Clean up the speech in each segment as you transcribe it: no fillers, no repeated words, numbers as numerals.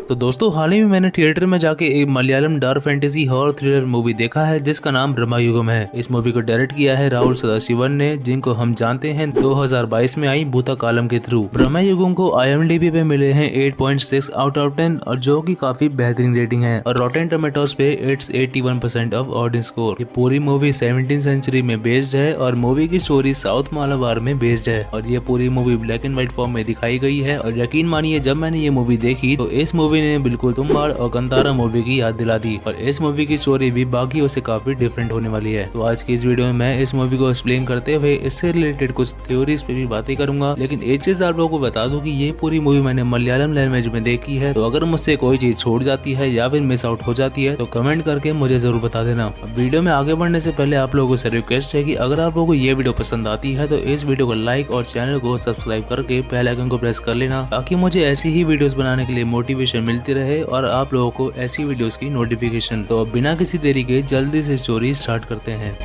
तो दोस्तों हाल ही में मैंने थिएटर में जाके एक Malayalam dark fantasy horror thriller movie देखा है जिसका नाम ब्रह्मयुगम है। इस मूवी को डायरेक्ट किया है राहुल सदाशिवन ने, जिनको हम जानते हैं 2022 में आई भूता कालम के थ्रू। ब्रह्मयुगम को IMDb पे मिले हैं 8.6 आउट ऑफ 10 और जो कि काफी बेहतरीन रेटिंग है और रॉटेन टोमेटोज पे इट्स 81% ऑफ ऑडियंस स्कोर। ये पूरी मूवी 17th सेंचुरी में बेस्ड है और मूवी की स्टोरी साउथ मालाबार में बेस्ड है और ये पूरी movie black and white form में दिखाई गई है। और यकीन मानिए जब मैंने ये मूवी देखी तो इस मूवी ने बिल्कुल तुम्बाड़ और कंतारा मूवी की याद दिला दी और इस मूवी की स्टोरी भी बाकियों से काफी डिफरेंट होने वाली है। तो आज की इस वीडियो में मैं इस मूवी को एक्सप्लेन करते हुए इससे रिलेटेड कुछ थ्योरीज पे भी बातें करूंगा। लेकिन एक चीज आप लोगों को बता दूं कि ये पूरी मूवी मैंने मलयालम लैंग्वेज में देखी है, तो अगर मुझसे कोई चीज छूट जाती है या फिर मिस आउट हो जाती है तो कमेंट करके मुझे जरूर बता देना। अब वीडियो में आगे बढ़ने से पहले आप लोगों से रिक्वेस्ट है कि अगर आप लोगों को ये वीडियो पसंद आती है तो इस वीडियो को लाइक और चैनल को सब्सक्राइब करके बेल आइकन को प्रेस कर लेना, ताकि मुझे ऐसी ही वीडियोस बनाने के लिए मोटिवेशन मिलती रहे और आप लोगों को ऐसी वीडियोस की नोटिफिकेशन। तो अब बिना किसी देरी के जल्दी से स्टोरी स्टार्ट करते हैं।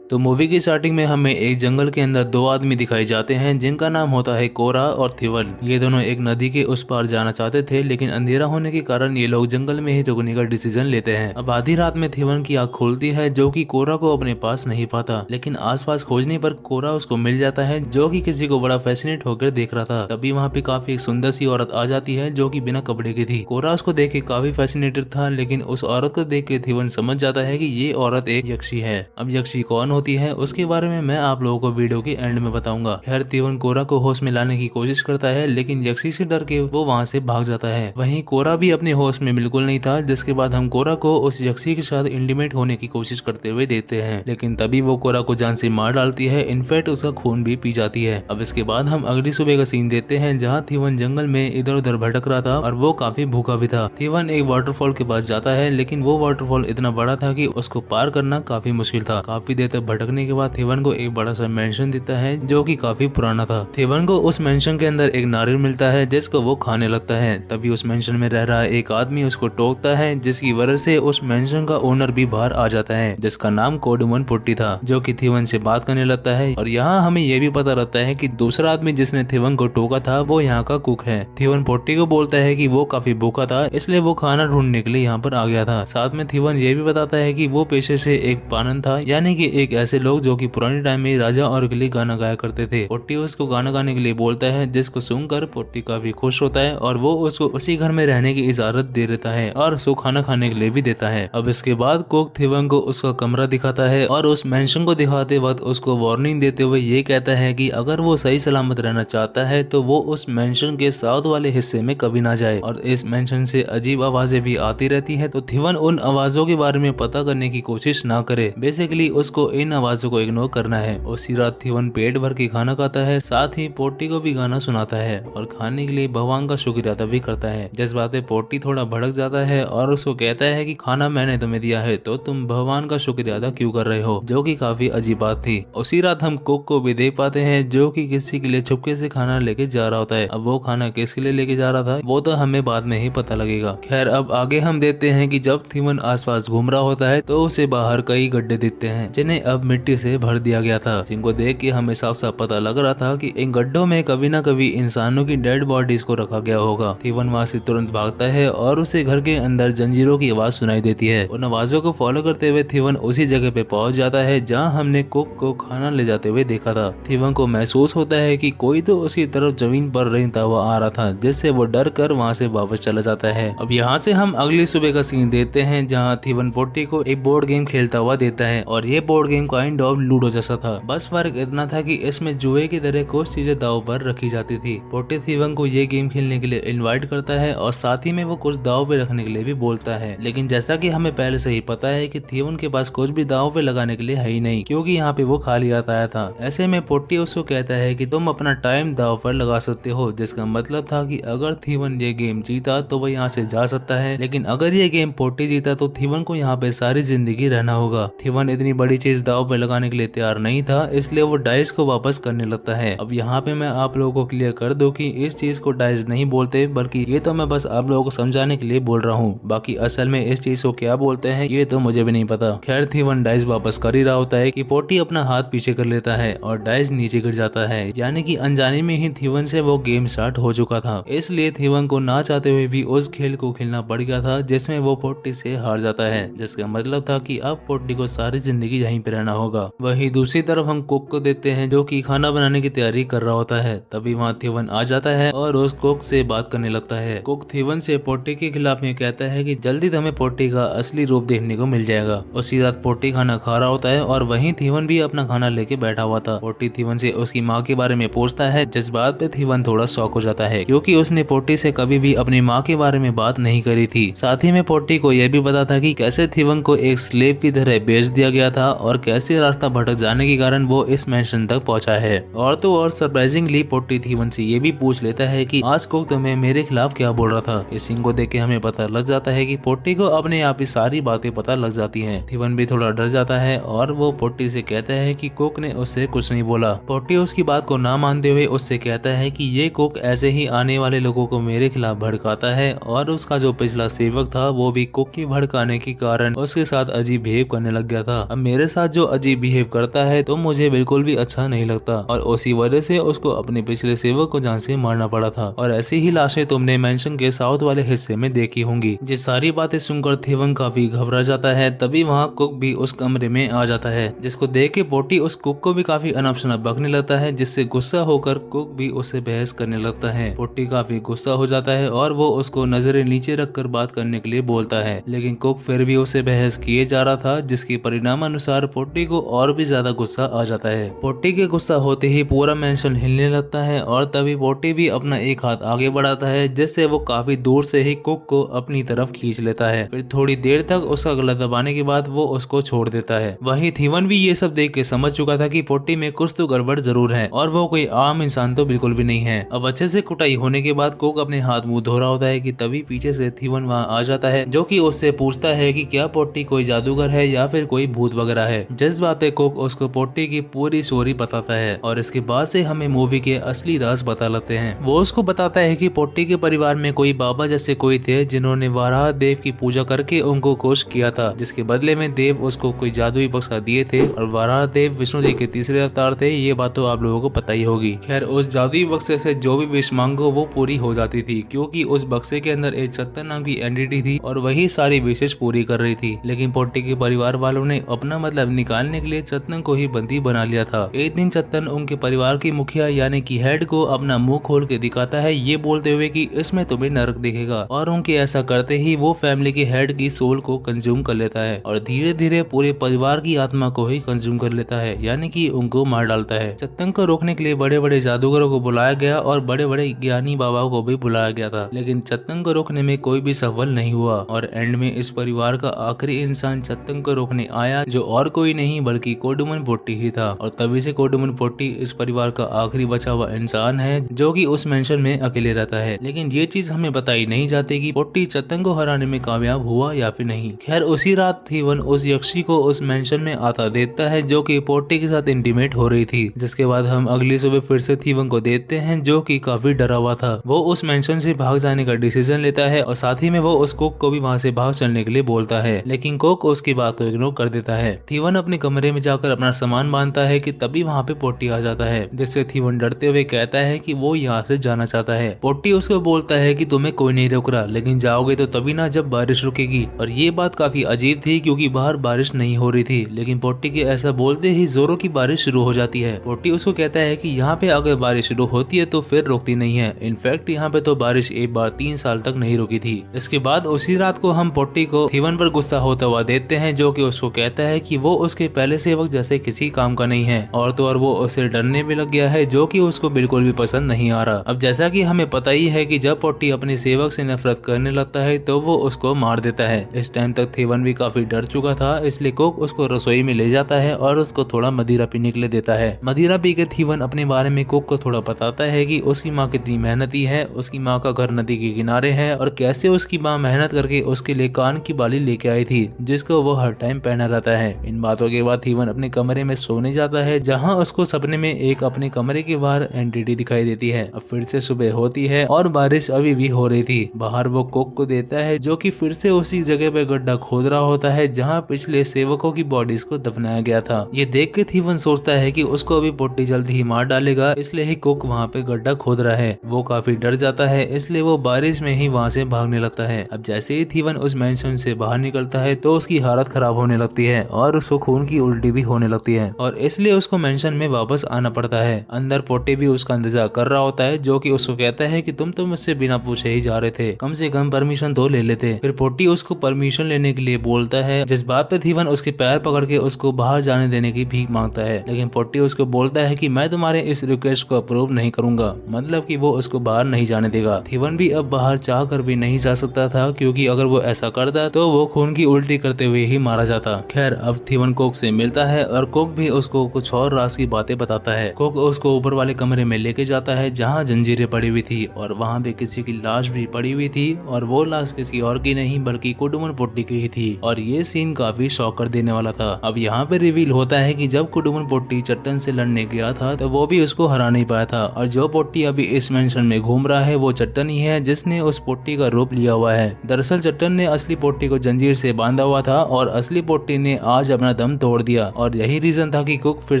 तो मूवी की स्टार्टिंग में हमें एक जंगल के अंदर दो आदमी दिखाई जाते हैं जिनका नाम होता है कोरा और थिवन। ये दोनों एक नदी के उस पार जाना चाहते थे, लेकिन अंधेरा होने के कारण ये लोग जंगल में ही रुकने का डिसीजन लेते हैं। अब आधी रात में थिवन की आंख खुलती है जो कि कोरा को अपने पास नहीं पाता, लेकिन आसपास खोजने पर कोरा उसको मिल जाता है जो कि किसी को बड़ा फैसिनेट होकर देख रहा था। तभी वहाँ पे काफी एक सुंदर सी औरत आ जाती है जो कि बिना कपड़े की थी। कोरा उसको देख के काफी फैसिनेटेड था, लेकिन उस औरत को देख के थिवन समझ जाता है कि ये औरत एक यक्षी है। अब यक्षी कौन होती है उसके बारे में मैं आप लोगों को वीडियो के एंड में बताऊंगा। खैर थिवन कोरा को होश में लाने की कोशिश करता है, लेकिन यक्षी से डर के वो वहाँ से भाग जाता है। वहीं कोरा भी अपने होश में बिल्कुल नहीं था, जिसके बाद हम कोरा को उस यक्षी के साथ इंटीमेट होने की कोशिश करते हुए देखते हैं, लेकिन तभी वो कोरा को जान से मार डालती है। इनफैक्ट उसका खून भी पी जाती है। अब इसके बाद हम अगली सुबह का सीन देखते हैं जहाँ थिवन जंगल में इधर उधर भटक रहा था और वो काफी भूखा भी था। थिवन एक वाटरफॉल के पास जाता है, लेकिन वो वाटरफॉल इतना बड़ा था कि उसको पार करना काफी मुश्किल था। काफी देर तक भटकने के बाद थिवन को एक बड़ा सा मेंशन देता है जो कि काफी पुराना था। थिवन को उस मेंशन के अंदर एक नारियल मिलता है जिसको वो खाने लगता है। तभी उस मेंशन में रह रहा एक आदमी उसको टोकता है, जिसकी वजह से उस मेंशन का ओनर भी बाहर आ जाता है, जिसका नाम कोडुमन पुट्टी था, जो कि थिवन से बात करने लगता है। और यहाँ हमें ये भी पता लगता है कि दूसरा आदमी जिसने थिवन को टोका था वो यहाँ का कुक है। थिवन पुट्टी को बोलता है कि वो काफी भूखा था, इसलिए वो खाना ढूंढने के लिए यहाँ पर आ गया था। साथ में थिवन ये भी बताता है कि वो पेशे से एक पानन था, यानी कि एक ऐसे लोग जो कि पुराने टाइम में राजा और के लिए गाना गाया करते थे। पोट्टी उसको गाना गाने के लिए बोलता है, जिसको सुनकर पोट्टी काफी खुश होता है और वो उसको उसी घर में रहने की इजाजत दे देता है और उसको खाना खाने के लिए भी देता है। अब इसके बाद कुक थिवन को उसका कमरा दिखाता है और उस मेंशन को दिखाते वक्त उसको वार्निंग देते हुए ये कहता है कि अगर वो सही सलामत रहना चाहता है तो वो उस मेंशन के साउथ वाले हिस्से में कभी ना जाए। और इस मेंशन से अजीब आवाजें भी आती रहती है, तो थिवन उन आवाजों के बारे में पता करने की कोशिश ना करे। बेसिकली उसको इन आवाजों को इग्नोर करना है। उसी रात थिवन पेट भर के खाना खाता है, साथ ही पोट्टी को भी गाना सुनाता है और खाने के लिए भगवान का शुक्रिया अदा भी करता है। जिस बात पे पोट्टी थोड़ा भड़क जाता है और उसको कहता है कि खाना मैंने तुम्हें दिया है तो तुम भगवान का शुक्रिया अदा क्यों कर रहे हो, जो कि काफी अजीब बात थी। उसी रात हम कुक को भी देख पाते हैं जो कि किसी के लिए छुपके से खाना लेके जा रहा होता है। अब वो खाना किसके लिए लेके जा रहा था वो तो हमें बाद में ही पता लगेगा। खैर अब आगे हम देखते हैं कि जब थिवन आसपास घूम रहा होता है तो उसे बाहर कई गड्ढे दिखते हैं जिन्हें अब मिट्टी से भर दिया गया था, जिनको देख के हमें साफ साफ पता लग रहा था कि इन गड्ढों में कभी ना कभी इंसानों की डेड बॉडीज को रखा गया होगा। थिवन वहां से तुरंत भागता है और उसे घर के अंदर जंजीरों की आवाज सुनाई देती है। उन आवाजों को फॉलो करते हुए थिवन उसी जगह पे पहुंच जाता है जहां हमने कुक को खाना ले जाते हुए देखा था। थिवन को महसूस होता है कि कोई तो उसकी तरफ जमीन पर रेंगता हुआ आ रहा था, जिससे वो डर कर वहाँ से वापस चला जाता है। अब यहाँ से हम अगली सुबह का सीन देखते हैं जहाँ थिवन पोट्टी को एक बोर्ड गेम खेलता हुआ देता है और ये board game kind of ludo जैसा था। बस फर्क इतना था कि इसमें जुए की तरह कुछ चीजें दाव पर रखी जाती थी। पोट्टी थिवन को ये गेम खेलने के लिए इनवाइट करता है और साथ ही में वो कुछ दाव पे रखने के लिए भी बोलता है, लेकिन जैसा कि हमें पहले से ही पता है कि थिवन के पास कुछ भी दाव पे लगाने के लिए है ही नहीं, क्योंकि यहाँ पे वो खाली आया था। ऐसे में पोट्टी उसको कहता है कि तुम अपना टाइम दाव पर लगा सकते हो, जिसका मतलब था कि अगर थिवन ये गेम जीता तो वो यहाँ से जा सकता है, लेकिन अगर ये गेम पोट्टी जीता तो थिवन को यहाँ पे सारी जिंदगी रहना होगा। थिवन इतनी बड़ी चीज दाव दाव पे लगाने के लिए तैयार नहीं था, इसलिए वो डाइस को वापस करने लगता है। अब यहाँ पे मैं आप लोगों को क्लियर कर दूं कि इस चीज को डाइस नहीं बोलते, बल्कि ये तो मैं बस आप लोगों को समझाने के लिए बोल रहा हूँ। बाकी असल में इस चीज को क्या बोलते हैं ये तो मुझे भी नहीं पता। खैर थीवन डाइस वापस कर ही रहा होता है कि पोटी अपना हाथ पीछे कर लेता है और डाइस नीचे गिर जाता है, यानी कि अनजाने में ही थीवन से वो गेम स्टार्ट हो चुका था। इसलिए थीवन को ना चाहते हुए भी उस खेल को खेलना पड़ गया था जिसमें वो पोटी से हार जाता है, जिसका मतलब था कि अब पोटी को सारी जिंदगी यहीं पे रहना होगा। वहीं दूसरी तरफ हम कुक को देखते हैं जो कि खाना बनाने की तैयारी कर रहा होता है। तभी वहाँ थीवन आ जाता है और उस कुक से बात करने लगता है। कुक थीवन से पोटी के खिलाफ में कहता है कि जल्दी तुम्हें पोटी का असली रूप देखने को मिल जाएगा। उसी रात पोटी खाना खा रहा होता है और वहीं थीवन भी अपना खाना लेके बैठा हुआ था। पोटी थीवन से उसकी माँ के बारे में पूछता है, जिस बात पे थीवन थोड़ा शॉक हो जाता है क्योंकि उसने पोटी से कभी भी अपनी माँ के बारे में बात नहीं करी थी। साथ ही में पोटी को यह भी पता था कि कैसे थीवन को एक स्लेव की तरह बेच दिया गया था और कैसे रास्ता भटक जाने के कारण वो इस मेंशन तक पहुंचा है। और तो और सरप्राइजिंगली पोटी थीवन से ये भी पूछ लेता है कि आज कुक तुम्हें मेरे खिलाफ क्या बोल रहा था। इस सीन को देख के हमें पता लग जाता है कि पोटी को अपने आप ही सारी बातें पता लग जाती हैं। थीवन भी थोड़ा डर जाता है और वो पोटी से कहता है कि कुक ने उससे कुछ नहीं बोला। पोटी उसकी बात को ना मानते हुए उससे कहता है कि ये कुक ऐसे ही आने वाले लोगों को मेरे खिलाफ भड़काता है और उसका जो पिछला सेवक था वो भी कुक की भड़काने के कारण उसके साथ अजीब बिहेव करने लग गया था। अब मेरे साथ जो अजीब बिहेव करता है तो मुझे बिल्कुल भी अच्छा नहीं लगता और उसी वजह से उसको अपने पिछले सेवक को जान से मारना पड़ा था। और ऐसी ही लाशें तुमने मेंशन के साउथ वाले हिस्से में देखी होंगी। ये सारी बातें सुनकर थीवन काफी घबरा जाता है। तभी वहाँ कुक भी उस कमरे में आ जाता है, जिसको देख के पोटी उस कुक को भी काफी अनप शनप बकने लगता है, जिससे गुस्सा होकर कुक भी उससे बहस करने लगता है। पोटी काफी गुस्सा हो जाता है और वो उसको नजरें नीचे रखकर बात करने के लिए बोलता है, लेकिन कुक फिर भी उससे बहस किए जा रहा था, जिसके परिणाम अनुसार पोटी को और भी ज्यादा गुस्सा आ जाता है। पोटी के गुस्सा होते ही पूरा मेंशन हिलने लगता है और तभी पोटी भी अपना एक हाथ आगे बढ़ाता है, जिससे वो काफी दूर से ही कुक को अपनी तरफ खींच लेता है। फिर थोड़ी देर तक उसका गला दबाने के बाद वो उसको छोड़ देता है। वहीं थीवन भी ये सब देख के समझ चुका था कि पोटी में कुछ तो गड़बड़ जरूर है और वो कोई आम इंसान तो बिल्कुल भी नहीं है। अब अच्छे से कुटाई होने के बाद कुक अपने हाथ मुंह धो रहा होता है कि तभी पीछे से थीवन वहाँ आ जाता है, जो कि उससे पूछता है कि क्या पोटी कोई जादूगर है या फिर कोई भूत वगैरह है। जिस बात पे कुक उसको पोटी की पूरी स्टोरी बताता है और इसके बाद से हमें मूवी के असली राज बता लेते हैं। वो उसको बताता है कि पोटी के परिवार में कोई बाबा जैसे कोई थे जिन्होंने वाराह देव की पूजा करके उनको खुश किया था, जिसके बदले में देव उसको कोई जादुई बक्सा दिए थे और वाराह देव विष्णु जी के तीसरे अवतार थे। ये बात तो आप लोगों को पता ही होगी। खैर उस जादुई बक्से से जो भी विश मांगो वो पूरी हो जाती थी, क्योंकि उस बक्से के अंदर एक चत्तन नाम की एंटिटी थी और वही सारी विशेष पूरी कर रही थी। लेकिन पोटी के परिवार वालों ने अपना मतलब निकालने के लिए चत्तन को ही बंदी बना लिया था। एक दिन चत्तन उनके परिवार की मुखिया यानी कि हेड को अपना मुंह खोल के दिखाता है, ये बोलते हुए कि इसमें तुम्हें नरक दिखेगा, और उनके ऐसा करते ही वो फैमिली के हेड की सोल को कंज्यूम कर लेता है और धीरे धीरे पूरे परिवार की आत्मा को ही कंज्यूम कर लेता है, यानी कि उनको मार डालता है। चत्तन को रोकने के लिए बड़े बड़े जादूगरों को बुलाया गया और बड़े बड़े ज्ञानी बाबाओं को भी बुलाया गया था, लेकिन चत्तन को रोकने में कोई भी सफल नहीं हुआ और एंड में इस परिवार का आखिरी इंसान चत्तन को रोकने आया, जो और कोई नहीं बल्कि कोडुमन पोटी ही था। और तभी से कोडुमन पोटी इस परिवार का आखिरी बचा हुआ इंसान है जो कि उस मेंशन में अकेले रहता है। लेकिन ये चीज हमें बताई नहीं जाती कि पोटी चत्तन को हराने में कामयाब हुआ या फिर नहीं। खैर उसी रात थीवन उस यक्षी को उस मेंशन में आता देखता है जो कि पोटी के साथ इंटीमेट हो रही थी, जिसके बाद हम अगली सुबह फिर से थीवन को देखते हैं जो कि काफी डरा हुआ था। वो उस मेंशन से भाग जाने का डिसीजन लेता है और साथ ही में वो उस कुक को भी वहाँ से भाग चलने के लिए बोलता है, लेकिन कुक उसकी बात को इग्नोर कर देता है। थीवन अपने कमरे में जाकर अपना सामान बांधता है कि तभी वहाँ पे पोटी आ जाता है, जिससे थीवन डरते हुए कहता है कि वो यहाँ से जाना चाहता है। पोटी उसको बोलता है कि तुम्हें कोई नहीं रोक रहा, लेकिन जाओगे तो तभी ना जब बारिश रुकेगी। और ये बात काफी अजीब थी क्योंकि बाहर बारिश नहीं हो रही थी, लेकिन पोटी के ऐसा बोलते ही जोरों की बारिश शुरू हो जाती है। पोटी उसको कहता है कि यहाँ पे अगर बारिश शुरू होती है तो फिर रुकती नहीं है। इनफैक्ट यहाँ पे तो बारिश एक बार 3 साल तक नहीं रुकी थी। इसके बाद उसी रात को हम पोटी को थीवन पर गुस्सा होता हुआ देखते हैं, जो कि उसको कहता है कि वो उसके पहले सेवक जैसे किसी काम का नहीं है और तो और वो उसे डरने भी लग गया है, जो कि उसको बिल्कुल भी पसंद नहीं आ रहा। अब जैसा कि हमें पता ही है कि जब पोटी अपने सेवक से नफरत करने लगता है तो वो उसको मार देता है। इस टाइम तक थीवन भी काफी डर चुका था, इसलिए कुक उसको रसोई में ले जाता है और उसको थोड़ा मदिरा पीने के लिए देता है। मदिरा पी के थीवन अपने बारे में कुक को थोड़ा बताता है कि उसकी माँ कितनी मेहनती है। उसकी माँ का घर नदी के किनारे है और कैसे उसकी माँ मेहनत करके उसके लिए कान की बाली लेके आई थी, जिसको वो हर टाइम पहना रहता है। इन बातों बातों के बाद थीवन अपने कमरे में सोने जाता है, जहाँ उसको सपने में एक अपने कमरे के बाहर एंटिटी दिखाई देती है। अब फिर से सुबह होती है और बारिश अभी भी हो रही थी। बाहर वो कोक को देता है, जो कि फिर से उसी जगह पे गड्ढा खोद रहा होता है जहाँ पिछले सेवकों की बॉडीज को दफनाया गया था। ये देख के थीवन सोचता है कि उसको अभी पोट्टी जल्द ही मार डालेगा, इसलिए ही कोक वहाँ पे गड्ढा खोद रहा है। वो काफी डर जाता है, इसलिए वो बारिश में ही वहाँ से भागने लगता है। अब जैसे ही थीवन उस मेंशन से बाहर निकलता है तो उसकी हालत खराब होने लगती है और उसको खून की उल्टी भी होने लगती है और इसलिए उसको मेंशन में वापस आना पड़ता है। अंदर पोट्टी भी उसका इंतजार कर रहा होता है, जो कि उसको कहता है कि तुम तो मुझसे बिना पूछे ही जा रहे थे, कम से कम परमिशन तो ले लेते। फिर पोट्टी उसको परमिशन लेने के लिए बोलता है, जिस बात पे थीवन उसके पैर पकड़ के उसको बाहर जाने देने की भीख मांगता है, लेकिन पोट्टी उसको बोलता है कि मैं तुम्हारे इस रिक्वेस्ट को अप्रूव नहीं करूंगा, मतलब कि वो उसको बाहर नहीं जाने देगा। थीवन भी अब बाहर चाह कर भी नहीं जा सकता था, क्योंकि अगर वो ऐसा करता तो वो खून की उल्टी करते हुए ही मारा जाता। खैर, अब थीवन कोक से मिलता है और कोक भी उसको कुछ और राज की बातें बताता है। कोक उसको ऊपर वाले कमरे में लेके जाता है जहाँ जंजीरें पड़ी हुई थी और वहाँ पे किसी की लाश भी पड़ी हुई थी और वो लाश किसी और की नहीं बल्कि कुडुमन पोट्टी की ही थी और ये सीन काफी शॉक कर देने वाला था। अब यहाँ पे रिवील होता है कि जब कुडुमन पोट्टी चट्टन से लड़ने गया था तो वो भी उसको हरा नहीं पाया था और जो पोट्टी अभी इस मेंशन में घूम रहा है वो चट्टन ही है जिसने उस पोट्टी का रूप लिया हुआ है। दरअसल चट्टन ने असली पोट्टी को जंजीर से बांधा हुआ था और असली पोट्टी ने आज अपना दम तोड़ दिया और यही रीजन था कि कुक फिर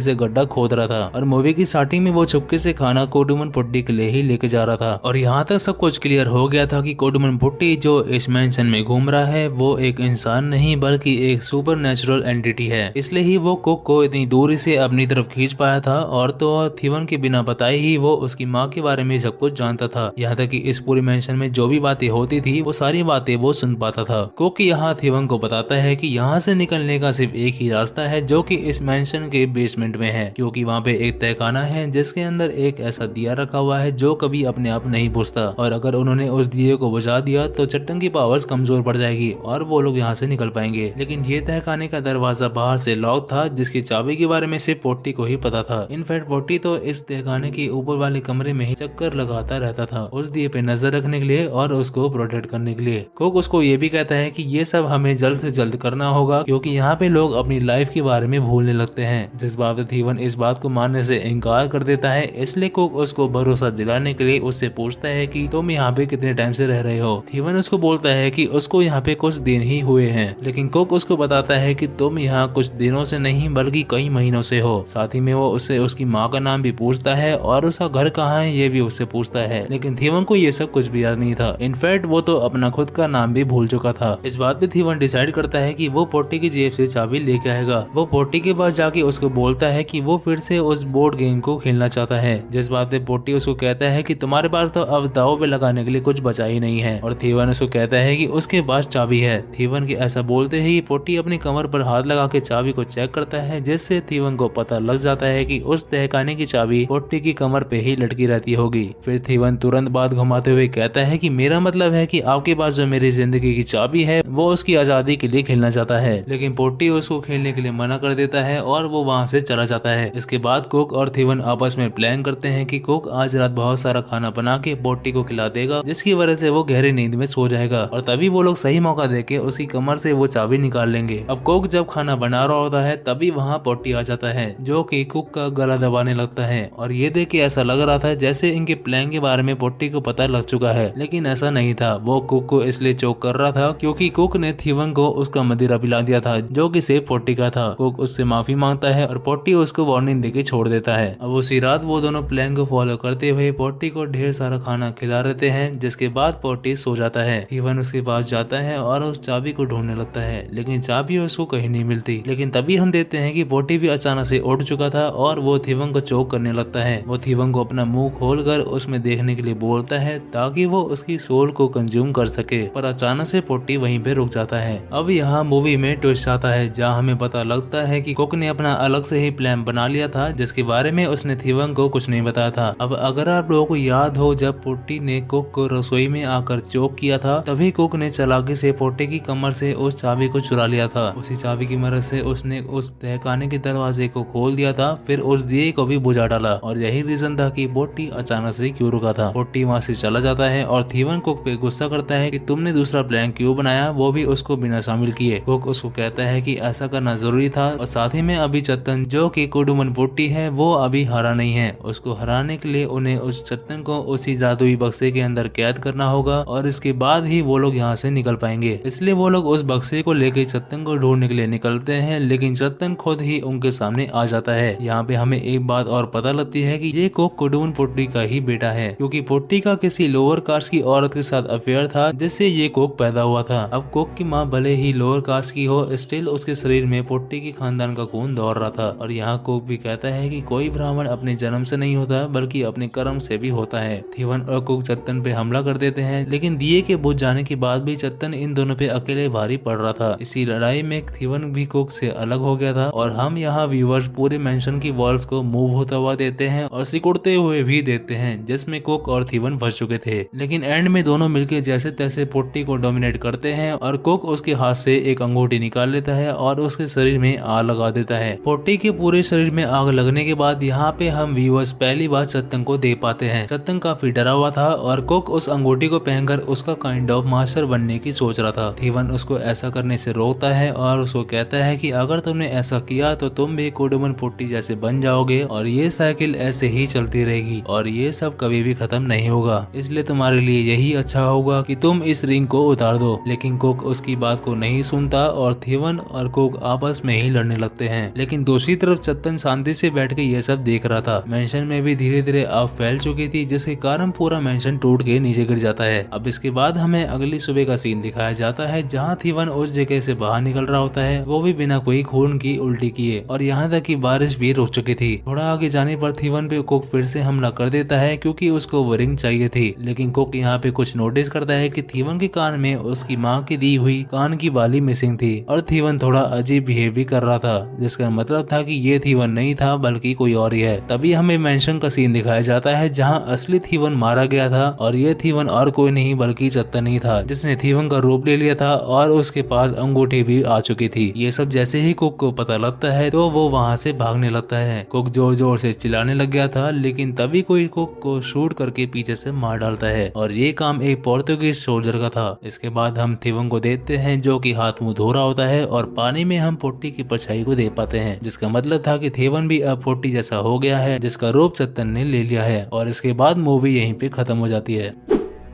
से गड्ढा खोद रहा था और मूवी की स्टार्टिंग में वो चुपके से खाना कुडुमन पोट्टी के लिए ही लेके जा रहा था और यहाँ तक सब कुछ क्लियर हो गया था कि कुडुमन पोट्टी जो इस मेंशन में घूम रहा है वो एक इंसान नहीं बल्कि एक सुपर नेचुरल एंटिटी है, इसलिए ही वो कुक को इतनी दूरी से अपनी तरफ खींच पाया था और तो और थीवन के बिना बताए ही वो उसकी माँ के बारे में सब कुछ जानता था। यहाँ तक कि इस पूरी मेंशन में जो भी बातें होती थी वो सारी बातें वो सुन पाता था। कुक यहाँ थीवन को बताता है कि यहाँ से निकलने का सिर्फ एक ही रास्ता है जो कि इस मेंशन के बेसमेंट में है, क्योंकि वहाँ पे एक तहखाना है जिसके अंदर एक ऐसा दिया रखा हुआ है जो कभी अपने आप नहीं बुझता और अगर उन्होंने उस दिए को बुझा दिया तो चट्टन की पावर्स कमजोर पड़ जाएगी और वो लोग यहाँ से निकल पाएंगे। लेकिन ये तहखाने का दरवाजा बाहर से लॉक था जिसकी चाबी के बारे में सिर्फ पोट्टी को ही पता था। इनफैक्ट पोट्टी तो इस तहखाने के ऊपर वाले कमरे में ही चक्कर लगाता रहता था उस दिए पे नजर रखने के लिए और उसको प्रोटेक्ट करने के लिए। कुक उसको ये भी कहता है कि ये सब हमें जल्द से जल्द करना होगा क्योंकि यहाँ पे लोग अपनी लाइफ के बारे में भूलने लगते हैं, जिस बात पे थीवन इस बात को मानने से इनकार कर देता है। इसलिए कुक उसको भरोसा दिलाने के लिए उससे पूछता है कि तुम यहाँ पे कितने टाइम से रह रहे हो। थीवन उसको बोलता है कि उसको यहाँ पे कुछ दिन ही हुए हैं, लेकिन कुक उसको बताता है कि तुम यहाँ कुछ दिनों से नहीं बल्कि कई महीनों से हो। साथ ही में वो उससे उसकी माँ का नाम भी पूछता है और उसका घर कहाँ है ये भी उससे पूछता है, लेकिन थीवन को ये सब कुछ भी याद नहीं था। इनफैक्ट वो तो अपना खुद का नाम भी भूल चुका था। इस बात पे थीवन डिसाइड करता है कि वो पोट्टी की जेब से चाबी लेके आएगा। वो पोट्टी के पास जाके उसको बोलता है कि वो फिर से उस बोर्ड गेम को खेलना चाहता है, जिस बात पे पोट्टी उसको कहता है कि तुम्हारे पास तो अब दाव पे लगाने के लिए कुछ बचा ही नहीं है और थीवन उसको कहता है कि उसके पास चाबी है। थीवन के ऐसा बोलते ही पोट्टी अपनी कमर पर हाथ लगा के चाबी को चेक करता है, जिससे थीवन को पता लग जाता है कि उस तहखाने की चाबी पोट्टी की कमर पे ही लटकी रहती होगी। फिर थीवन तुरंत बात घुमाते हुए कहता है कि मेरा मतलब है कि आपके पास जो मेरी जिंदगी की चाबी है वो उसकी आजादी के लिए खेलना चाहता है, लेकिन पोट्टी उसको खेलने के लिए मना कर देता है और वो वहाँ से चला जाता है। इसके बाद कुक और थीवन आपस में प्लान करते हैं कि कुक आज रात बहुत सारा खाना बना के पोट्टी को खिला देगा, जिसकी वजह से वो गहरी नींद में सो जाएगा और तभी वो लोग सही मौका देके उसकी कमर से वो चाबी निकाल लेंगे। अब कुक जब खाना बना रहा होता है तभी वहाँ पोट्टी आ जाता है, जो कि कुक का गला दबाने लगता है और ये देख के ऐसा लग रहा था जैसे इनके प्लान के बारे में पोट्टी को पता लग चुका है, लेकिन ऐसा नहीं था। वो कुक को इसलिए चोक कर रहा था क्योंकि कुक ने थीवन को उसका मदिरा पिला दिया था, जो कि सिर्फ पोट्टी का था। कुक उससे माफी मांगता है और पोट्टी उसको वार्निंग देके छोड़ देता है। अब उसी रात वो दोनों प्लान को फॉलो करते हुए पोट्टी को ढेर सारा खाना खिला रहते हैं, जिसके बाद पोट्टी सो जाता है। थीवन उसके पास जाता है और उस चाबी को ढूंढने लगता है, लेकिन चाबी उसको कहीं नहीं मिलती। लेकिन तभी हम देखते हैं कि पोट्टी भी अचानक से उठ चुका था और वो थीवन को चोक करने लगता है। वो थीवन को अपना मुंह खोलकर उसमें देखने के लिए बोलता है ताकि वो उसकी सोल को कंज्यूम कर सके, पर अचानक से पोट्टी वहीं पे रुक जाता है। अब यहाँ मूवी में ट्विस्ट आता है जहाँ हमें पता लगता है कि कुक ने अपना अलग से ही प्लान बना लिया था, जिसके बारे में उसने थीवन को कुछ नहीं बताया था। अब अगर आप लोगों को याद हो, जब पोट्टी ने कुक को रसोई में आकर चोक किया था तभी कुक ने चालाकी से पोट्टी की कमर से उस चाबी को चुरा लिया था। उसी चाबी की मदद से उसने उस तहखाने के दरवाजे को खोल दिया था, फिर उस दिए को भी बुझा डाला और यही रीजन था कि पोट्टी अचानक से क्यों रुका था। पोट्टी वहाँ से चला जाता है और थीवन कुक पे गुस्सा करता है कि तुमने दूसरा प्लान क्यों बनाया, वो भी उसको बिना शामिल किए। कुक उसको कहता है कि ऐसा करना करना जरूरी था। और साथ ही में अभी चत्तन जो कि कुडुमन पोट्टी है वो अभी हरा नहीं है। उसको हराने के लिए उन्हें उस चत्तन को उसी जादुई बक्से के अंदर कैद करना होगा और इसके बाद ही वो लोग यहाँ से निकल पाएंगे। इसलिए वो लोग उस बक्से को लेके चत्तन को ढूंढने के लिए निकलते हैं, लेकिन चत्तन खुद ही उनके सामने आ जाता है। यहाँ पे हमें एक बात और पता लगती है कि ये कोक कुडुमन पोट्टी का ही बेटा है, क्योंकि पोट्टी का किसी लोअर कास्ट की औरत के साथ अफेयर था जिससे ये कोक पैदा हुआ था। अब कोक की माँ भले ही लोअर कास्ट की हो, स्टिल उसके शरीर में पोट्टी की खानदान का खून दौड़ रहा था। और यहाँ कोक भी कहता है कि कोई ब्राह्मण अपने जन्म से नहीं होता बल्कि अपने कर्म से भी होता है। थीवन और कोक चत्तन पे हमला कर देते हैं, लेकिन दिए के बुझ जाने के बाद भी चत्तन इन दोनों पे अकेले भारी पड़ रहा था। इसी लड़ाई में थीवन भी कोक से अलग हो गया था और हम यहाँ व्यूअर्स पूरे मेंशन की वॉल्स को मूव होता हुआ देते हैं और सिकुड़ते हुए भी देखते हैं, जिसमें कोक और थीवन फंस चुके थे। लेकिन एंड में दोनों मिलकर जैसे तैसे पोट्टी को डोमिनेट करते हैं और कोक उसके हाथ से एक अंगूठी निकाल लेता है और उसके शरीर में आग लगा देता है। पोट्टी के पूरे शरीर में आग लगने के बाद यहाँ पे हम व्यूअर्स पहली बार चत्तन को देख पाते हैं। चत्तन काफी डरा हुआ था और कोक उस अंगूठी को पहनकर उसका काइंड ऑफ मास्टर बनने की सोच रहा था। थीवन उसको ऐसा करने से रोकता है और उसको कहता है कि अगर तुमने ऐसा किया तो तुम भी कुडुमन पोट्टी जैसे बन जाओगे और ये साइकिल ऐसे ही चलती रहेगी और ये सब कभी भी खत्म नहीं होगा, इसलिए तुम्हारे लिए यही अच्छा होगा कि तुम इस रिंग को उतार दो। लेकिन कोक उसकी बात को नहीं सुनता और थीवन और कोक आपस में ही लड़ने लगते हैं। लेकिन दूसरी तरफ चत्तन शांति से बैठ के ये सब देख रहा था। मेंशन में भी धीरे धीरे आग फैल चुकी थी, जिसके कारण पूरा मेंशन टूट के नीचे गिर जाता है। अब इसके बाद हमें अगली सुबह का सीन दिखाया जाता है, जहाँ थीवन उस जगह से बाहर निकल रहा होता है, वो भी बिना कोई खून की उल्टी किए, और यहाँ तक कि बारिश भी रुक चुकी थी। थोड़ा आगे जाने पर थीवन पे कोक फिर से हमला कर देता है क्योंकि उसको वो रिंग चाहिए थी। लेकिन कोक यहाँ पे कुछ नोटिस करता है कि थीवन के कान में उसकी माँ की दी हुई कान की बाली मिसिंग थी और थीवन थोड़ा अजीब बिहेव भी कर रहा था, जिसका मतलब था कि ये थीवन नहीं था बल्कि कोई और ही है। तभी हमें मेंशन का सीन दिखाया जाता है जहाँ असली थीवन मारा गया था और ये थीवन और कोई नहीं बल्कि चत्तन ही था, जिसने थीवन का रूप ले लिया था और उसके पास अंगूठी भी आ चुकी थी। ये सब जैसे ही कोक को पता लगता है तो वो वहाँ से भागने लगता है। कोक जोर जोर से चिल्लाने लग गया था, लेकिन तभी कोई कोक को शूट करके पीछे से मार डालता है और ये काम एक पोर्तुगीज सोल्जर का था। इसके बाद हम थीवन को देखते हैं जो कि हाथ मुंह धो रहा होता है और पानी में हम पोट्टी की परछाई को देख पाते हैं, जिसका मतलब था कि थीवन भी अब पोट्टी जैसा हो गया है, जिसका रूप चत्तन ने ले लिया है। और इसके बाद मूवी यहीं पे खत्म हो जाती है।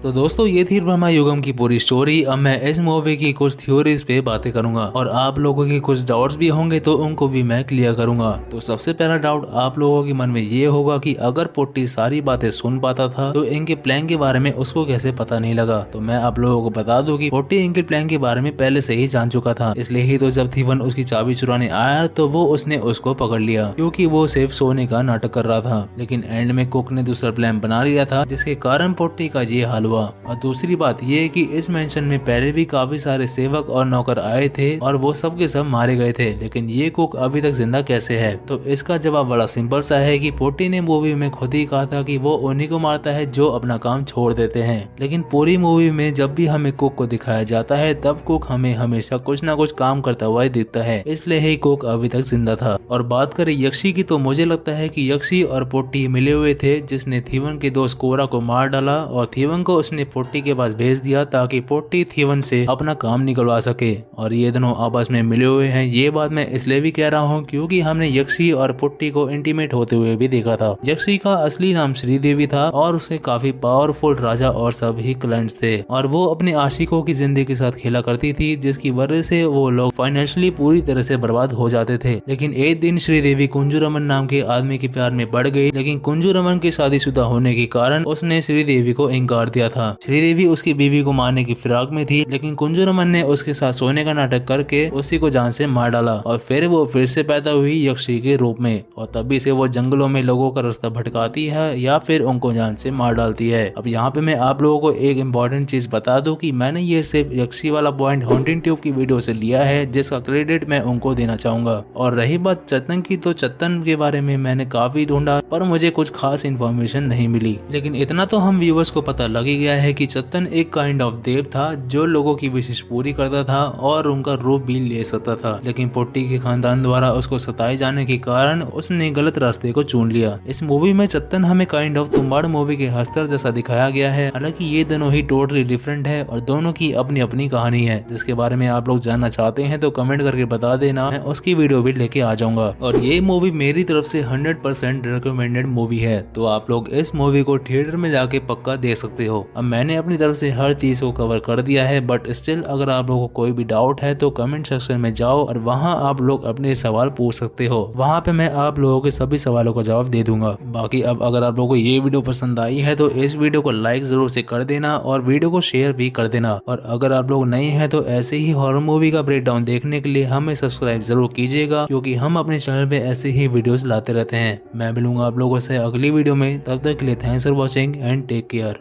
तो दोस्तों ये थी ब्रह्मा युगम की पूरी स्टोरी। अब मैं इस मूवी की कुछ थ्योरीज पे बातें करूंगा और आप लोगों के कुछ डाउट्स भी होंगे तो उनको भी मैं क्लियर करूंगा। तो सबसे पहला डाउट आप लोगों के मन में ये होगा कि अगर पोट्टी सारी बातें सुन पाता था तो इनके प्लान के बारे में उसको कैसे पता नहीं लगा। तो मैं आप लोगों को बता दूं कि पोट्टी इनके प्लान के बारे में पहले से ही जान चुका था, इसलिए ही तो जब थीवन उसकी चाबी चुराने आया तो वो उसने उसको पकड़ लिया क्योंकि वो सिर्फ सोने का नाटक कर रहा था। लेकिन एंड में कोक ने दूसरा प्लान बना लिया था, जिसके कारण पोट्टी का ये हाल। और दूसरी बात ये है कि इस मेंशन में पहले भी काफी सारे सेवक और नौकर आए थे और वो सब के सब मारे गए थे, लेकिन ये कोक अभी तक जिंदा कैसे है। तो इसका जवाब बड़ा सिंपल सा है कि पोट्टी ने मूवी में खुद ही कहा था कि वो उन्हीं को मारता है जो अपना काम छोड़ देते हैं। लेकिन पूरी मूवी में जब भी हमें कोक को दिखाया जाता है तब कोक हमें हमेशा कुछ ना कुछ काम करता हुआ दिखता है, इसलिए ही कोक अभी तक जिंदा था। और बात करें यक्षी की तो मुझे लगता है कि यक्षी और पोट्टी मिले हुए थे, जिसने थीवन के दोस्त कोरा को मार डाला और थीवन को उसने पोट्टी के पास भेज दिया ताकि पोट्टी थीवन से अपना काम निकलवा सके। और ये दोनों आपस में मिले हुए हैं। ये बात मैं इसलिए भी कह रहा हूँ क्योंकि हमने यक्षी और पोट्टी को इंटीमेट होते हुए भी देखा था। यक्षी का असली नाम श्रीदेवी था और उसे काफी पावरफुल राजा और सभी क्लाइंट्स थे और वो अपने आशिकों की जिंदगी के साथ खेला करती थी, जिसकी वजह से वो लोग फाइनेंशियली पूरी तरह से बर्बाद हो जाते थे। लेकिन एक दिन श्रीदेवी कुंजूरमन नाम के आदमी के प्यार में पड़ गई, लेकिन कुंजूरमन के शादीशुदा होने के कारण उसने श्रीदेवी को इनकार दिया था। श्रीदेवी उसकी बीवी को मारने की फिराक में थी, लेकिन कुंजूरमन ने उसके साथ सोने का नाटक करके उसी को जान से मार डाला और फिर वो फिर से पैदा हुई यक्षी के रूप में और तभी से वो जंगलों में लोगों का रास्ता भटकाती है या फिर उनको जान से मार डालती है। अब यहाँ पे मैं आप लोगों को एक इम्पोर्टेंट चीज बता दूं कि मैंने ये सिर्फ यक्षी वाला पॉइंट हॉन्टिंग ट्यूब की वीडियो से लिया है, जिसका क्रेडिट मैं उनको देना चाहूंगा। और रही बात चत्तन की, तो चत्तन के बारे में मैंने काफी ढूंढा पर मुझे कुछ खास इन्फॉर्मेशन नहीं मिली, लेकिन इतना तो हम व्यूवर्स को पता लग ही गया है कि चत्तन एक काइंड ऑफ देव था जो लोगों की विशेष पूरी करता था और उनका रूप भी ले सकता था, लेकिन पोट्टी के खानदान द्वारा उसको सताए जाने के कारण उसने गलत रास्ते को चुन लिया। इस मूवी में चत्तन हमें काइंड ऑफ तुम्बाड़ मूवी के हस्तर जैसा दिखाया गया है। हालांकि ये दोनों ही टोटली डिफरेंट है और दोनों की अपनी अपनी कहानी है, जिसके बारे में आप लोग जानना चाहते हैं तो कमेंट करके बता देना, मैं उसकी वीडियो भी लेके आ जाऊंगा। और ये मूवी मेरी तरफ से 100% रिकमेंडेड मूवी है, तो आप लोग इस मूवी को थिएटर में जाके पक्का देख सकते हो। अब मैंने अपनी तरफ से हर चीज को कवर कर दिया है, बट स्टिल अगर आप लोगों को कोई भी डाउट है तो कमेंट सेक्शन में जाओ और वहाँ आप लोग अपने सवाल पूछ सकते हो। वहाँ पे मैं आप लोगों के सभी सवालों का जवाब दे दूंगा। बाकी अब अगर आप लोगों को ये वीडियो पसंद आई है तो इस वीडियो को लाइक जरूर से कर देना और वीडियो को शेयर भी कर देना। और अगर आप लोग नए हैं तो ऐसे ही हॉरर मूवी का ब्रेकडाउन देखने के लिए हमें सब्सक्राइब जरूर कीजिएगा, क्योंकि हम अपने चैनल पे ऐसे ही वीडियोस लाते रहते हैं। मैं मिलूंगा आप लोगों से अगली वीडियो में, तब तक के लिए thanks for watching and take care.